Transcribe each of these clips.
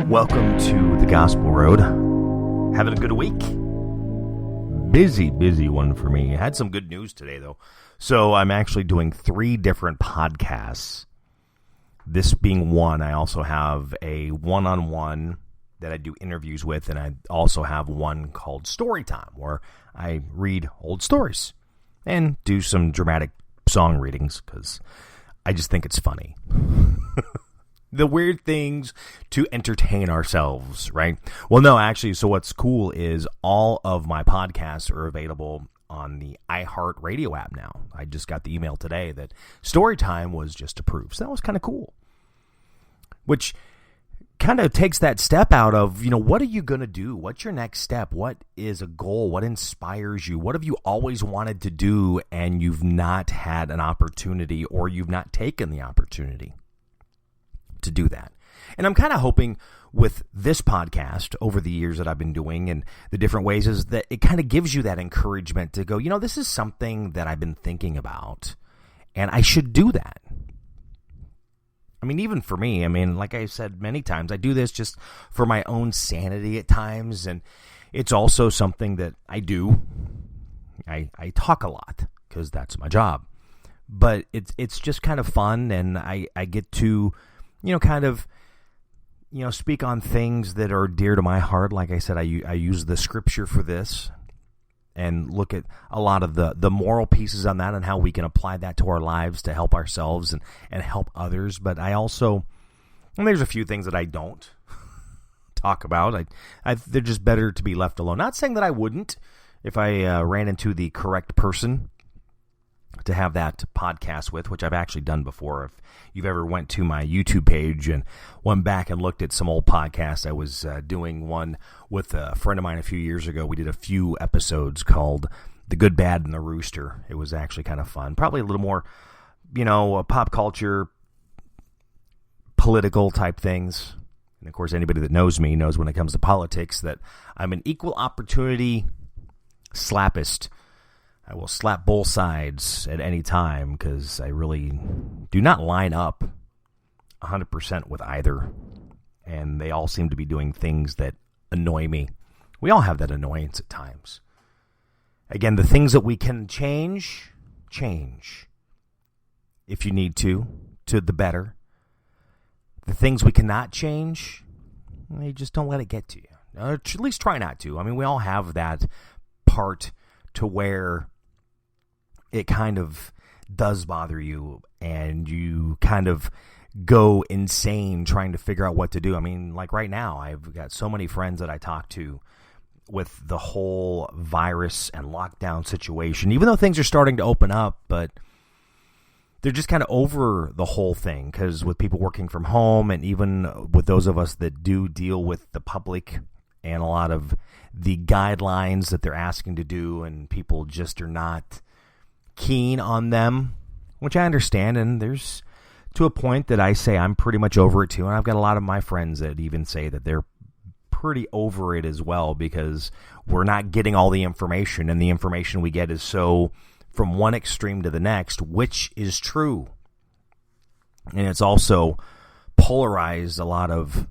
Welcome to the Gospel Road. Having a good week? Busy one for me. I had some good news today, though. So I'm actually doing 3 different podcasts. This being one, I also have a one-on-one that I do interviews with, and I also have one called Story Time, where I read old stories and do some dramatic song readings, because I just think it's funny. The weird things to entertain ourselves, right? Well, no, actually, so what's cool is all of my podcasts are available on the iHeartRadio app now. I just got the email today that Storytime was just approved. So that was kind of cool. Which kind of takes that step out of, what are you going to do? What's your next step? What is a goal? What inspires you? What have you always wanted to do and you've not had an opportunity, or you've not taken the opportunity to do that? And I'm kind of hoping with this podcast over the years that I've been doing and the different ways is that it kind of gives you that encouragement to go, this is something that I've been thinking about and I should do that. I mean, even for me, like I said many times, I do this just for my own sanity at times. And it's also something that I do. I talk a lot because that's my job, but it's just kind of fun. And I get to, speak on things that are dear to my heart. Like I said, I use the scripture for this and look at a lot of the moral pieces on that and how we can apply that to our lives to help ourselves and help others. But I also, there's a few things that I don't talk about. They're just better to be left alone. Not saying that I wouldn't if I ran into the correct person to have that podcast with, which I've actually done before. If you've ever went to my YouTube page and went back and looked at some old podcasts, I was doing one with a friend of mine a few years ago. We did a few episodes called The Good, Bad, and the Rooster. It was actually kind of fun. Probably a little more, pop culture, political type things. And of course, anybody that knows me knows when it comes to politics that I'm an equal opportunity slappist. I will slap both sides at any time because I really do not line up 100% with either. And they all seem to be doing things that annoy me. We all have that annoyance at times. Again, the things that we can change. If you need to the better. The things we cannot change, you just don't let it get to you. Or at least try not to. We all have that part to where it kind of does bother you and you kind of go insane trying to figure out what to do. Like right now, I've got so many friends that I talk to with the whole virus and lockdown situation, even though things are starting to open up, but they're just kind of over the whole thing because with people working from home and even with those of us that do deal with the public and a lot of the guidelines that they're asking to do, and people just are not keen on them, which I understand, and there's to a point that I say I'm pretty much over it too, and I've got a lot of my friends that even say that they're pretty over it as well because we're not getting all the information, and the information we get is so from one extreme to the next, which is true, and it's also polarized a lot of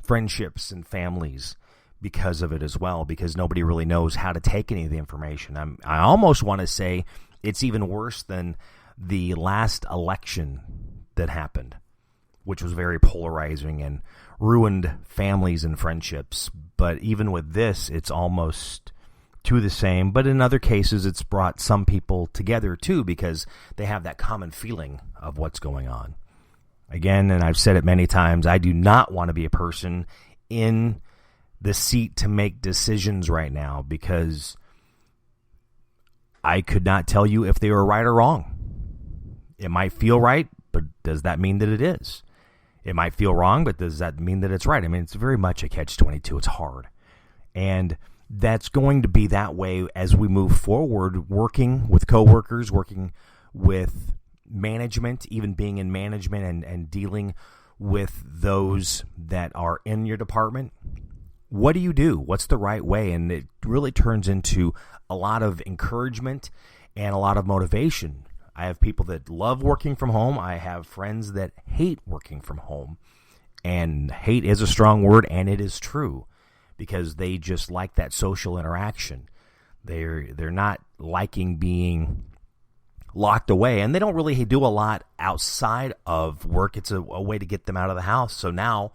friendships and families because of it as well, because nobody really knows how to take any of the information. I almost want to say it's even worse than the last election that happened, which was very polarizing and ruined families and friendships. But even with this, it's almost to the same. But in other cases, it's brought some people together too because they have that common feeling of what's going on. Again, and I've said it many times, I do not want to be a person in the seat to make decisions right now because I could not tell you if they were right or wrong. It might feel right, but does that mean that it is? It might feel wrong, but does that mean that it's right? It's very much a catch-22. It's hard. And that's going to be that way as we move forward, working with coworkers, working with management, even being in management and dealing with those that are in your department. What do you do? What's the right way? And it really turns into a lot of encouragement and a lot of motivation. I have people that love working from home. I have friends that hate working from home. And hate is a strong word, and it is true, because they just like that social interaction. They're not liking being locked away, and they don't really do a lot outside of work. It's a way to get them out of the house. So now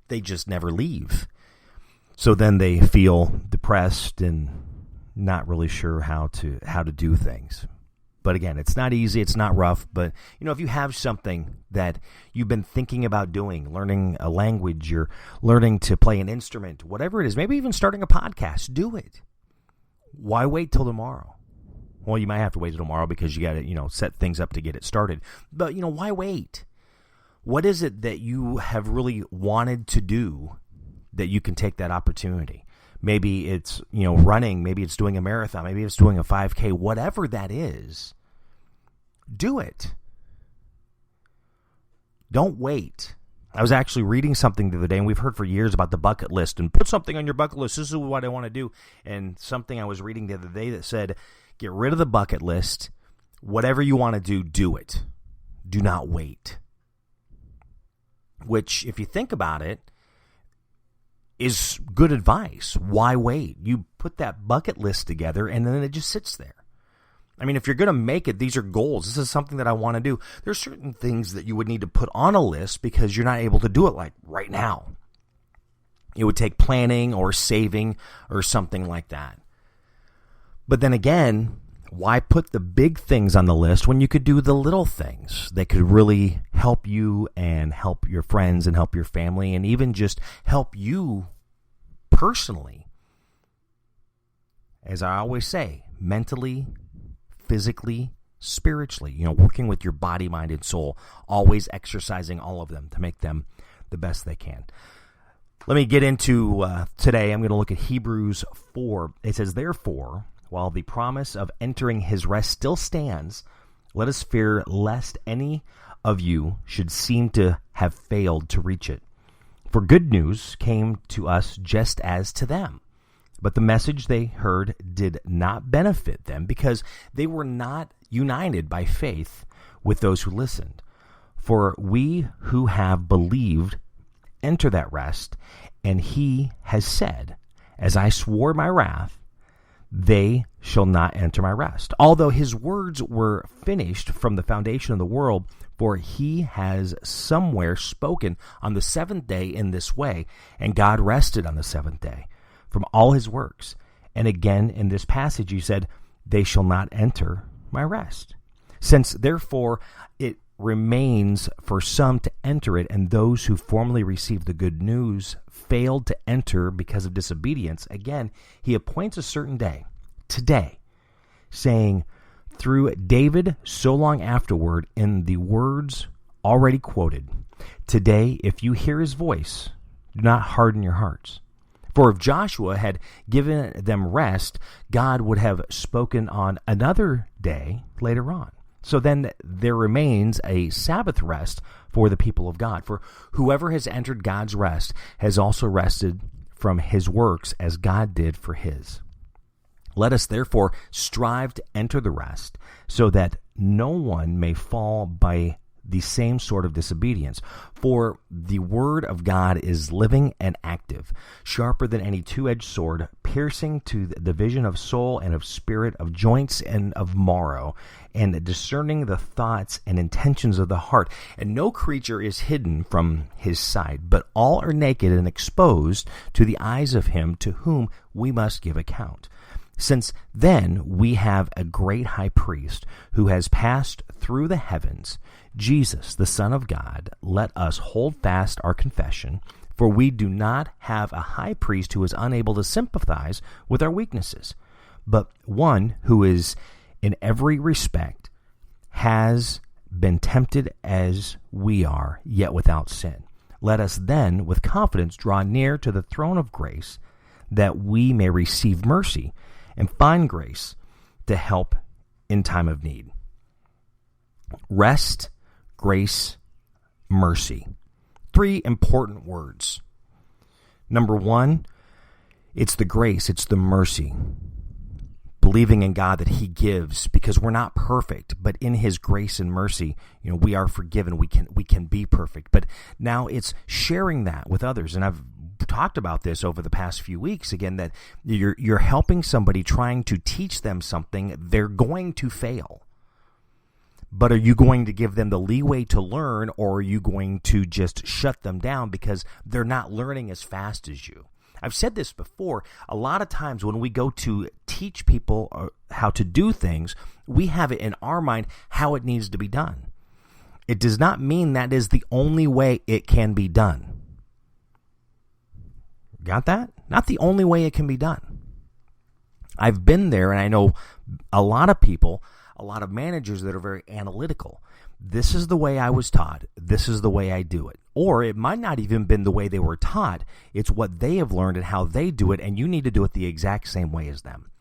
they just never leave. So then they feel depressed and not really sure how to do things. But again, it's not easy, it's not rough, but if you have something that you've been thinking about doing, learning a language, you're learning to play an instrument, whatever it is, maybe even starting a podcast, do it. Why wait till tomorrow? Well, you might have to wait till tomorrow because you got to, set things up to get it started. But, why wait? What is it that you have really wanted to do that you can take that opportunity? Maybe it's, running, maybe it's doing a marathon, maybe it's doing a 5K, whatever that is. Do it. Don't wait. I was actually reading something the other day, and we've heard for years about the bucket list, and put something on your bucket list. This is what I want to do. And something I was reading the other day that said, get rid of the bucket list. Whatever you want to do it. Do not wait. Which, if you think about it, is good advice. Why wait? You put that bucket list together, and then it just sits there. I mean, if you're going to make it, these are goals. This is something that I want to do. There's certain things that you would need to put on a list because you're not able to do it like right now. It would take planning or saving or something like that. But then again, why put the big things on the list when you could do the little things that could really help you and help your friends and help your family and even just help you personally? As I always say, mentally, physically, spiritually, working with your body, mind, and soul, always exercising all of them to make them the best they can. Let me get into today. I'm going to look at Hebrews 4. It says, therefore, while the promise of entering his rest still stands, let us fear lest any of you should seem to have failed to reach it. For good news came to us just as to them. But the message they heard did not benefit them because they were not united by faith with those who listened. For we who have believed enter that rest, and he has said, as I swore my wrath, they shall not enter my rest. Although his words were finished from the foundation of the world, for he has somewhere spoken on the seventh day in this way, and God rested on the seventh day from all his works. And again, in this passage, he said, they shall not enter my rest. Since, therefore, it remains for some to enter it, and those who formerly received the good news failed to enter because of disobedience, again, he appoints a certain day, today, saying, through David so long afterward, in the words already quoted, today, if you hear his voice, do not harden your hearts. For if Joshua had given them rest, God would have spoken on another day later on. So then there remains a Sabbath rest for the people of God. For whoever has entered God's rest has also rested from his works as God did for his. Let us therefore strive to enter the rest, so that no one may fall by the same sort of disobedience. For the word of God is living and active, sharper than any two-edged sword, piercing to the division of soul and of spirit, of joints and of marrow, and discerning the thoughts and intentions of the heart. And no creature is hidden from his sight, but all are naked and exposed to the eyes of him to whom we must give account. Since then we have a great high priest who has passed through the heavens, Jesus, the Son of God, let us hold fast our confession, for we do not have a high priest who is unable to sympathize with our weaknesses, but one who is in every respect has been tempted as we are, yet without sin. Let us then with confidence draw near to the throne of grace, that we may receive mercy and find grace to help in time of need. Rest, grace, mercy. 3 important words. Number 1, it's the grace, it's the mercy. believing in God that he gives, because we're not perfect, but in his grace and mercy, we are forgiven. We can be perfect. But now it's sharing that with others. And I've talked about this over the past few weeks again, that you're helping somebody, trying to teach them something. They're going to fail. But are you going to give them the leeway to learn, or are you going to just shut them down because they're not learning as fast as you? I've said this before. A lot of times when we go to teach people how to do things, we have it in our mind how it needs to be done. It does not mean that is the only way it can be done. Got that? Not the only way it can be done. I've been there, and I know a lot of people, a lot of managers that are very analytical. This is the way I was taught. This is the way I do it. Or it might not even been the way they were taught. It's what they have learned and how they do it, and you need to do it the exact same way as them.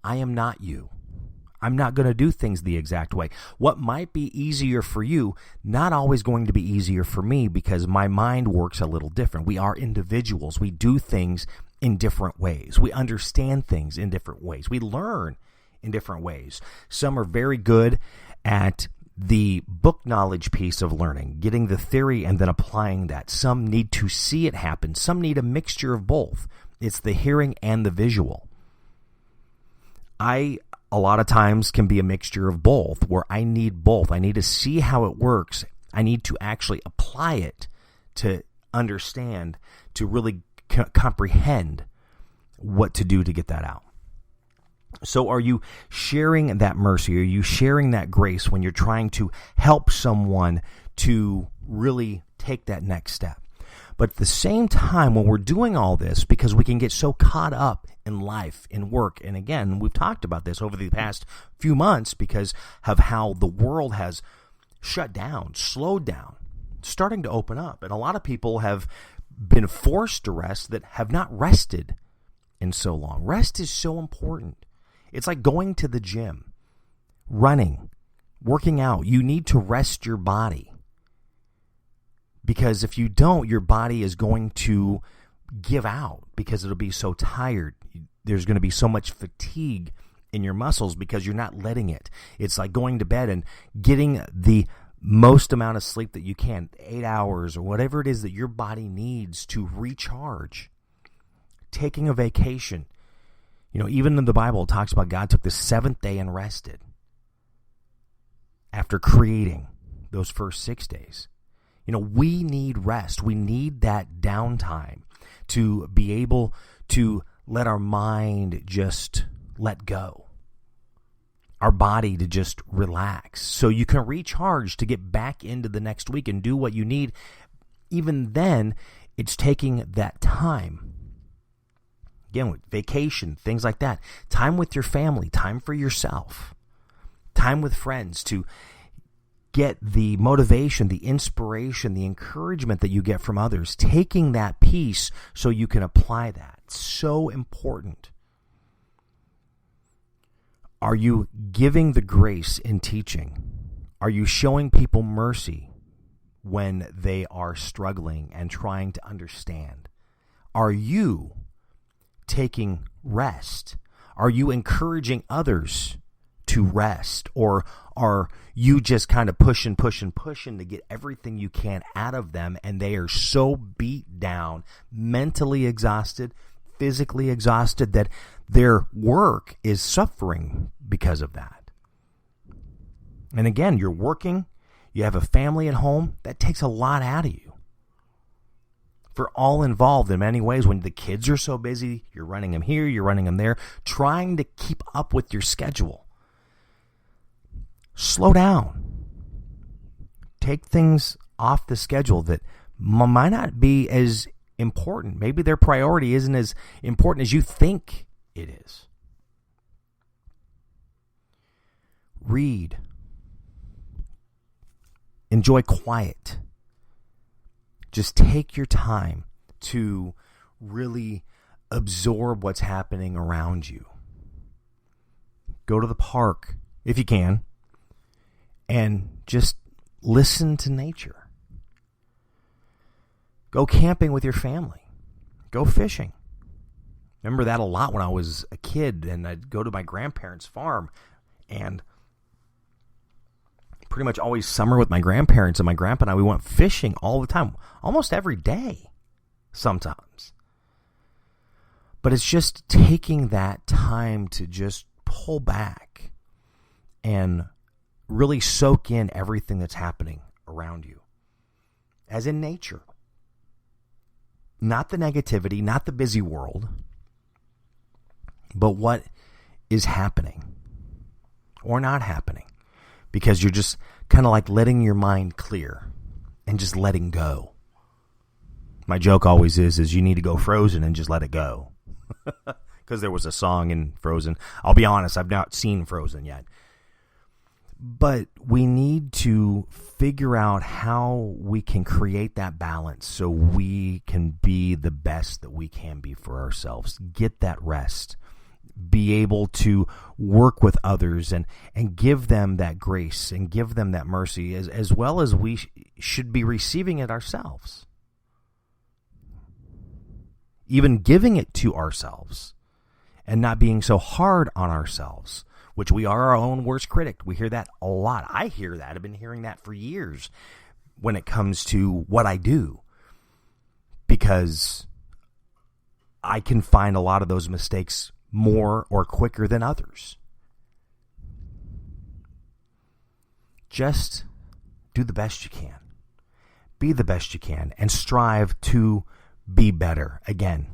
I am not you. I'm not going to do things the exact way. What might be easier for you, not always going to be easier for me, because my mind works a little different. We are individuals. We do things in different ways. We understand things in different ways. We learn in different ways. Some are very good at the book knowledge piece of learning, getting the theory and then applying that. Some need to see it happen. Some need a mixture of both. It's the hearing and the visual. I, a lot of times, can be a mixture of both, where I need both. I need to see how it works. I need to actually apply it to understand, to really comprehend what to do to get that out. So are you sharing that mercy? Are you sharing that grace when you're trying to help someone to really take that next step? But at the same time, when we're doing all this, because we can get so caught up in life, in work, and again, we've talked about this over the past few months because of how the world has shut down, slowed down, starting to open up. And a lot of people have been forced to rest that have not rested in so long. Rest is so important. It's like going to the gym, running, working out. You need to rest your body, because if you don't, your body is going to give out because it'll be so tired. There's going to be so much fatigue in your muscles because you're not letting it. It's like going to bed and getting the most amount of sleep that you can, 8 hours or whatever it is that your body needs to recharge. Taking a vacation. Even in the Bible, it talks about God took the seventh day and rested after creating those first 6 days. We need rest. We need that downtime to be able to let our mind just let go, our body to just relax, so you can recharge to get back into the next week and do what you need. Even then, it's taking that time. Again, with vacation, things like that. Time with your family, time for yourself, time with friends to get the motivation, the inspiration, the encouragement that you get from others. Taking that piece so you can apply that. It's so important. Are you giving the grace in teaching? Are you showing people mercy when they are struggling and trying to understand? Are you taking rest? Are you encouraging others to rest? Or are you just kind of pushing to get everything you can out of them, and they are so beat down, mentally exhausted, physically exhausted, that their work is suffering because of that? And again, you're working, you have a family at home, that takes a lot out of you. For all involved in many ways, when the kids are so busy, you're running them here, you're running them there, trying to keep up with your schedule. Slow down. Take things off the schedule that might not be as important. Maybe their priority isn't as important as you think it is. Read. Enjoy quiet. Just take your time to really absorb what's happening around you. Go to the park if you can and just listen to nature. Go camping with your family. Go fishing. remember that a lot when I was a kid, and I'd go to my grandparents' farm, and pretty much always summer with my grandparents, and my grandpa and I, we went fishing all the time, almost every day sometimes. But it's just taking that time to just pull back and really soak in everything that's happening around you, as in nature. Not the negativity, not the busy world, but what is happening or not happening, because you're just kind of like letting your mind clear and just letting go. My joke always is you need to go Frozen and just let it go. Because there was a song in Frozen. I'll be honest, I've not seen Frozen yet. But we need to figure out how we can create that balance so we can be the best that we can be for ourselves. Get that rest. Be able to work with others and give them that grace and give them that mercy as well as we should be receiving it ourselves. Even giving it to ourselves and not being so hard on ourselves, which we are our own worst critic. We hear that a lot. I hear that. I've been hearing that for years when it comes to what I do, because I can find a lot of those mistakes more or quicker than others. Just do the best you can. Be the best you can and strive to be better. Again,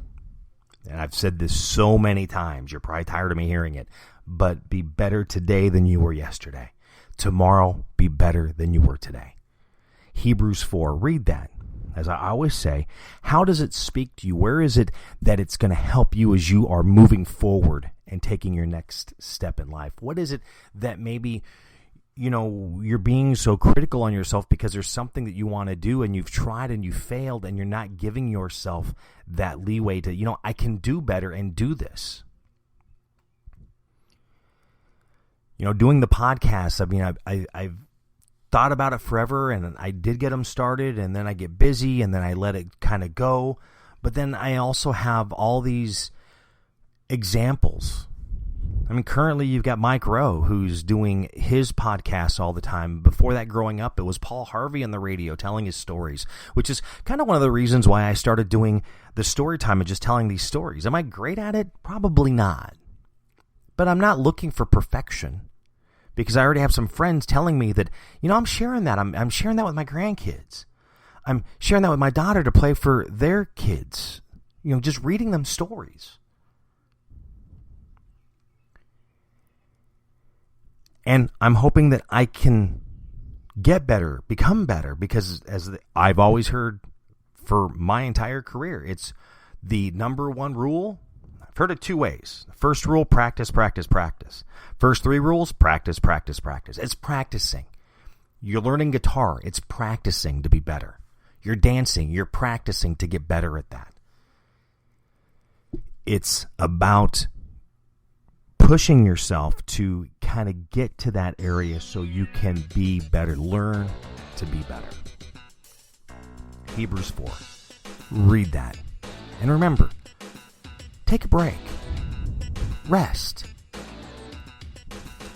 and I've said this so many times, you're probably tired of me hearing it, but be better today than you were yesterday. Tomorrow, be better than you were today. Hebrews 4, read that. As I always say, how does it speak to you? Where is it that it's going to help you as you are moving forward and taking your next step in life? What is it that maybe, you're being so critical on yourself because there's something that you want to do and you've tried and you failed and you're not giving yourself that leeway to, I can do better and do this. Doing the podcast, I've thought about it forever, and I did get them started, and then I get busy, and then I let it kind of go. But then I also have all these examples. Currently you've got Mike Rowe, who's doing his podcasts all the time. Before that, growing up, it was Paul Harvey on the radio telling his stories, which is kind of one of the reasons why I started doing the story time and just telling these stories. Am I great at it? Probably not. But I'm not looking for perfection, because I already have some friends telling me that, I'm sharing that. I'm sharing that with my grandkids. I'm sharing that with my daughter to play for their kids. Just reading them stories. And I'm hoping that I can get better, become better, because I've always heard for my entire career, it's the number one rule. I've heard it two ways. First rule, practice, practice, practice. First three rules, practice, practice, practice. It's practicing. You're learning guitar. It's practicing to be better. You're dancing. You're practicing to get better at that. It's about pushing yourself to kind of get to that area so you can be better. Learn to be better. Hebrews 4. Read that. And remember, take a break. Rest.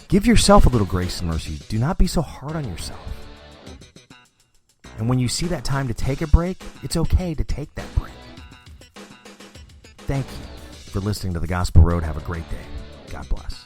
Give yourself a little grace and mercy. Do not be so hard on yourself. And when you see that time to take a break, it's okay to take that break. Thank you for listening to The Gospel Road. Have a great day. God bless.